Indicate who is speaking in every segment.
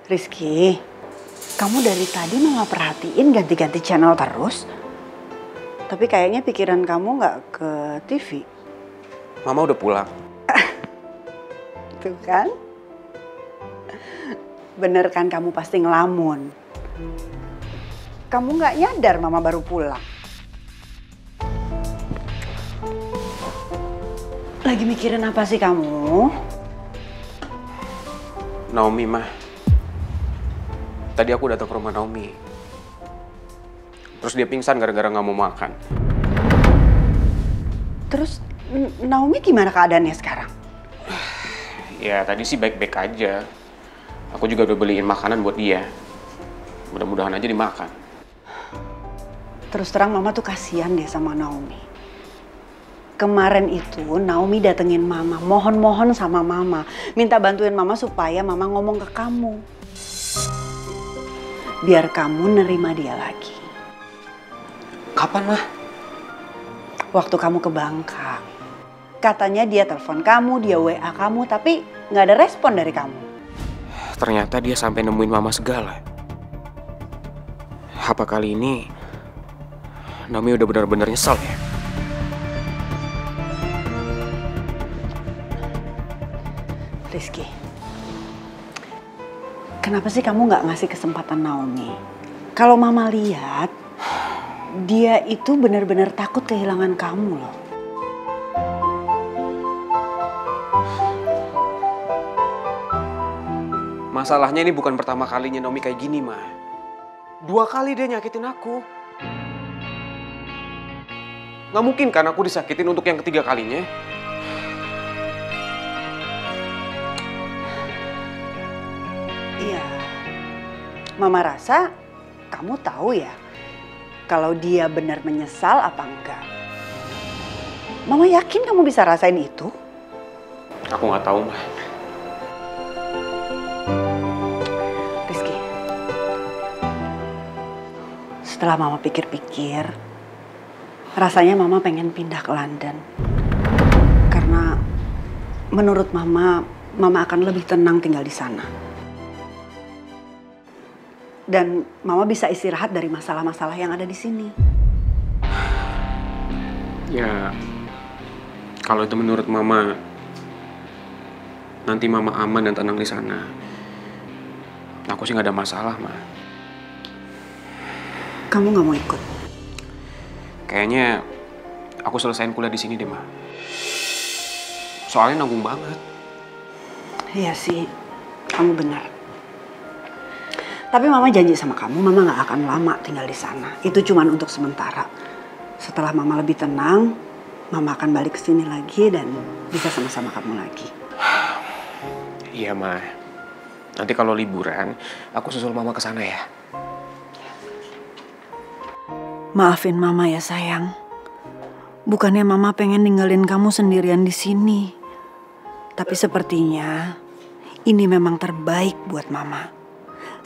Speaker 1: Rizky, kamu dari tadi mama perhatiin ganti-ganti channel terus. Tapi kayaknya pikiran kamu nggak ke TV.
Speaker 2: Mama udah pulang.
Speaker 1: Tuh kan? Bener kan kamu pasti ngelamun. Kamu nggak nyadar mama baru pulang. Lagi mikirin apa sih kamu?
Speaker 2: Naomi, mah. Tadi aku datang ke rumah Naomi. Terus dia pingsan gara-gara nggak mau makan.
Speaker 1: Terus Naomi gimana keadaannya sekarang?
Speaker 2: Ya tadi sih baik-baik aja. Aku juga udah beliin makanan buat dia. Mudah-mudahan aja dimakan.
Speaker 1: Terus terang mama tuh kasihan deh sama Naomi. Kemarin itu Naomi datengin mama, mohon-mohon sama mama. Minta bantuin mama supaya mama ngomong ke kamu. Biar kamu nerima dia lagi.
Speaker 2: Kapan, mah?
Speaker 1: Waktu kamu ke Bangka. Katanya dia telepon kamu, dia WA kamu, tapi nggak ada respon dari kamu.
Speaker 2: Ternyata dia sampai nemuin mama segala. Apa kali ini Naomi udah benar-benar nyesel ya?
Speaker 1: Rizky, kenapa sih kamu nggak ngasih kesempatan Naomi? Kalau mama lihat, dia itu benar-benar takut kehilangan kamu loh.
Speaker 2: Masalahnya ini bukan pertama kalinya Naomi kayak gini, mah. 2 kali dia nyakitin aku. Nggak mungkin kan aku disakitin untuk yang ketiga kalinya?
Speaker 1: Iya, mama rasa kamu tahu ya kalau dia benar menyesal apa enggak. Mama yakin kamu bisa rasain itu.
Speaker 2: Aku nggak tahu, mah.
Speaker 1: Rizky, setelah mama pikir-pikir, rasanya mama pengen pindah ke London. Karena menurut mama akan lebih tenang tinggal di sana. Dan mama bisa istirahat dari masalah-masalah yang ada di sini.
Speaker 2: Ya, kalau itu menurut mama, nanti mama aman dan tenang di sana. Aku sih nggak ada masalah, mah.
Speaker 1: Kamu nggak mau ikut?
Speaker 2: Kayaknya aku selesain kuliah di sini deh, mah. Soalnya nanggung banget.
Speaker 1: Iya sih, kamu benar. Tapi mama janji sama kamu, mama nggak akan lama tinggal di sana. Itu cuma untuk sementara. Setelah mama lebih tenang, mama akan balik ke sini lagi dan bisa sama-sama kamu lagi.
Speaker 2: Iya, mah. Nanti kalau liburan, aku susul mama ke sana ya.
Speaker 1: Maafin mama ya sayang. Bukannya mama pengen ninggalin kamu sendirian di sini. Tapi sepertinya ini memang terbaik buat mama.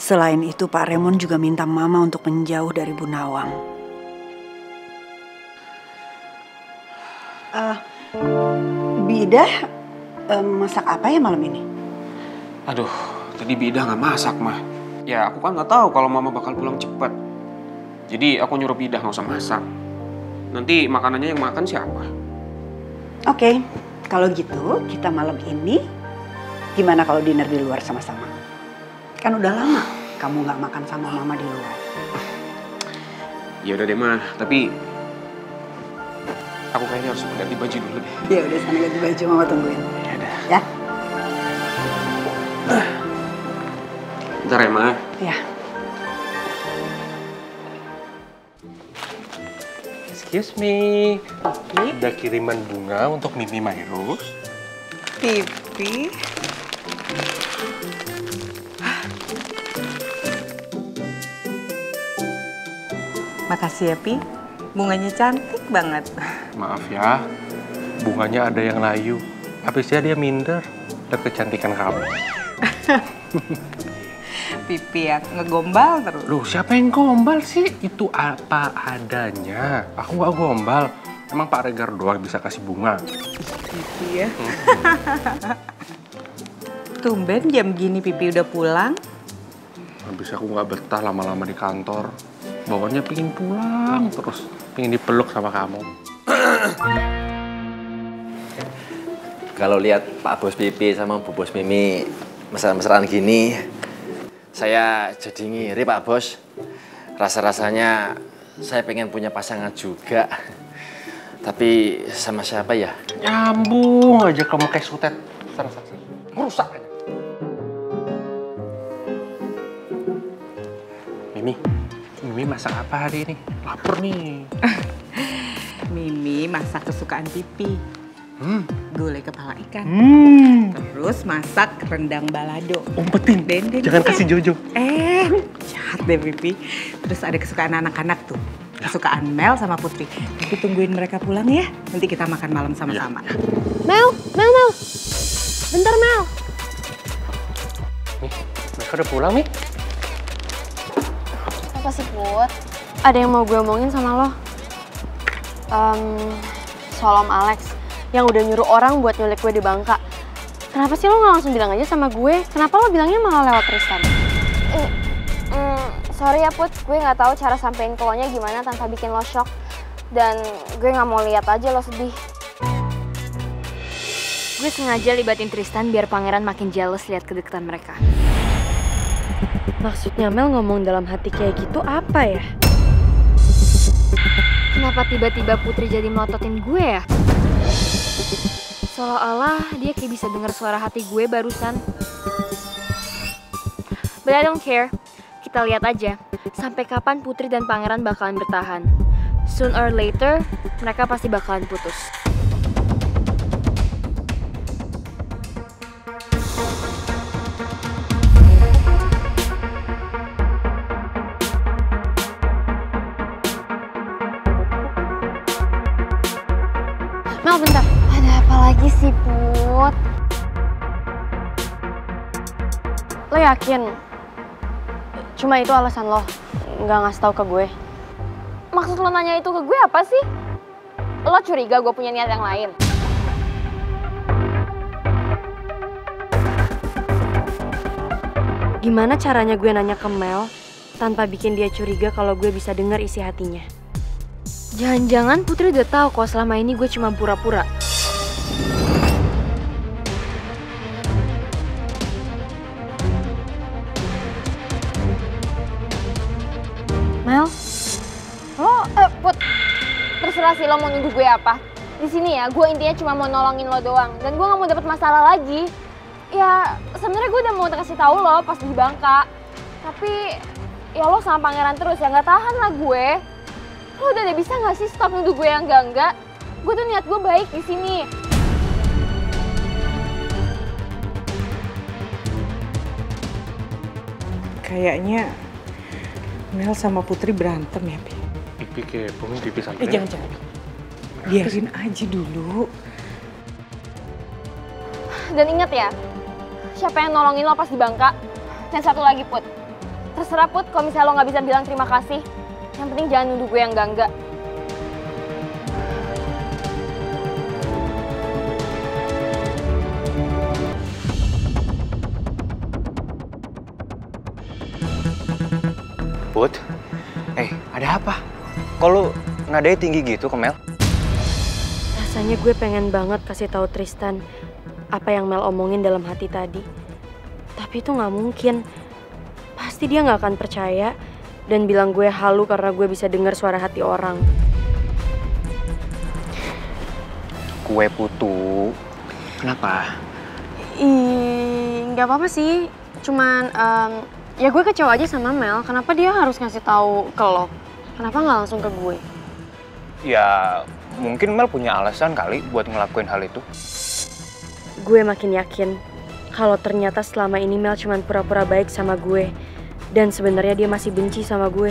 Speaker 1: Selain itu Pak Raymond juga minta mama untuk menjauh dari Bu Nawang. Bidah masak apa ya malam ini?
Speaker 2: Aduh, tadi Bidah nggak masak, mah. Ya aku kan nggak tahu kalau mama bakal pulang cepet. Jadi aku nyuruh Bidah nggak usah masak. Nanti makanannya yang makan siapa?
Speaker 1: Oke, kalau gitu kita malam ini gimana kalau dinner di luar sama-sama? Kan udah lama kamu nggak makan sama mama di luar.
Speaker 2: Ya udah deh, mah. Tapi aku kayaknya harus ganti baju dulu deh.
Speaker 1: Ya udah, sana ganti baju, mama tungguin.
Speaker 2: Ya udah.
Speaker 1: Ya.
Speaker 2: Bentar ya, mah.
Speaker 1: Ya.
Speaker 3: Excuse me, ada kiriman bunga untuk Mimi Mairus.
Speaker 1: Pipi.
Speaker 4: Makasih ya, Pi. Bunganya cantik banget.
Speaker 3: Maaf ya, bunganya ada yang layu. Habisnya dia minder dan kecantikan kamu.
Speaker 4: Pipi yang ngegombal terus.
Speaker 3: Loh, siapa yang gombal sih? Itu apa adanya. Aku nggak gombal. Emang Pak Regar doang bisa kasih bunga.
Speaker 4: Pipi ya. Tumben jam gini Pipi udah pulang.
Speaker 3: Habis aku nggak betah lama-lama di kantor. Bawaannya pingin pulang terus, pingin dipeluk sama kamu.
Speaker 5: Kalau lihat Pak Bos Pipi sama Bu Bos Mimi mesra-mesraan gini, saya jadi ngiri Pak Bos. Rasa-rasanya saya pengen punya pasangan juga. Tapi sama siapa ya?
Speaker 3: Nyambung aja kamu kayak sutet. Rusak aja. Mimi masak apa hari ini? Lapar nih.
Speaker 4: Mimi masak kesukaan Pipi. Gulai kepala ikan. Terus masak rendang balado.
Speaker 3: Umpetin.
Speaker 4: Dendeng.
Speaker 3: Jangan kasih Jojo.
Speaker 4: Jahat deh Pipi. Terus ada kesukaan anak-anak tuh. Kesukaan Mel sama Putri. Pipi tungguin mereka pulang ya. Nanti kita makan malam sama-sama.
Speaker 6: Mel. Bentar, Mel.
Speaker 3: Nih, mereka udah pulang nih.
Speaker 6: Apa sih, Put? Ada yang mau gue omongin sama lo. Soal Om Alex yang udah nyuruh orang buat nyulik gue di Bangka. Kenapa sih lo nggak langsung bilang aja sama gue? Kenapa lo bilangnya malah lewat Tristan?
Speaker 7: Sorry ya Put, gue nggak tahu cara sampein ke lo-nya gimana tanpa bikin lo shock. Dan gue nggak mau lihat aja lo sedih. Gue sengaja libatin Tristan biar pangeran makin jealous lihat kedekatan mereka.
Speaker 6: Maksudnya Mel ngomong dalam hati kayak gitu apa ya?
Speaker 7: Kenapa tiba-tiba Putri jadi melototin gue ya? Seolah-olah dia kayak bisa dengar suara hati gue barusan. But I don't care. Kita lihat aja, sampai kapan Putri dan Pangeran bakalan bertahan. Soon or later, mereka pasti bakalan putus.
Speaker 6: Mel, bentar.
Speaker 7: Ada apa lagi sih, Put?
Speaker 6: Lo yakin? Cuma itu alasan lo nggak ngasih tahu ke gue?
Speaker 7: Maksud lo nanya itu ke gue apa sih? Lo curiga gue punya niat yang lain?
Speaker 6: Gimana caranya gue nanya ke Mel tanpa bikin dia curiga kalau gue bisa dengar isi hatinya?
Speaker 7: Jangan-jangan Putri udah tahu kalau selama ini gue cuma pura-pura.
Speaker 6: Mel?
Speaker 7: Put, terserah sih lo mau nuduh gue apa. Di sini ya, gue intinya cuma mau nolongin lo doang. Dan gue gak mau dapet masalah lagi. Ya, sebenarnya gue udah mau kasih tahu lo pas di Bangka. Tapi, ya lo sama pangeran terus ya, gak tahan lah gue. Lo udah bisa gak sih stop nuduh gue yang enggak? Gue tuh niat gue baik di sini.
Speaker 4: Kayaknya Mel sama Putri berantem ya, Pi.
Speaker 3: Pipi kepo, Pipi sampai.
Speaker 4: Jangan. Biarin aja dulu.
Speaker 7: Dan inget ya, siapa yang nolongin lo pas di Bangka? Dan satu lagi Put, terserah Put kalau misalnya lo gak bisa bilang terima kasih. Yang penting jangan nuduh gue yang enggak.
Speaker 8: Put, ada apa? Kok lu nadanya tinggi gitu ke Mel?
Speaker 6: Rasanya gue pengen banget kasih tahu Tristan apa yang Mel omongin dalam hati tadi. Tapi itu nggak mungkin. Pasti dia nggak akan percaya dan bilang gue halu karena gue bisa dengar suara hati orang.
Speaker 8: Kue putu. Kenapa?
Speaker 6: Nggak apa-apa sih. Cuman ya gue kecewa aja sama Mel. Kenapa dia harus ngasih tahu ke lo? Kenapa nggak langsung ke gue?
Speaker 8: Ya mungkin Mel punya alasan kali buat ngelakuin hal itu.
Speaker 6: Gue makin yakin kalau ternyata selama ini Mel cuma pura-pura baik sama gue dan sebenarnya dia masih benci sama gue.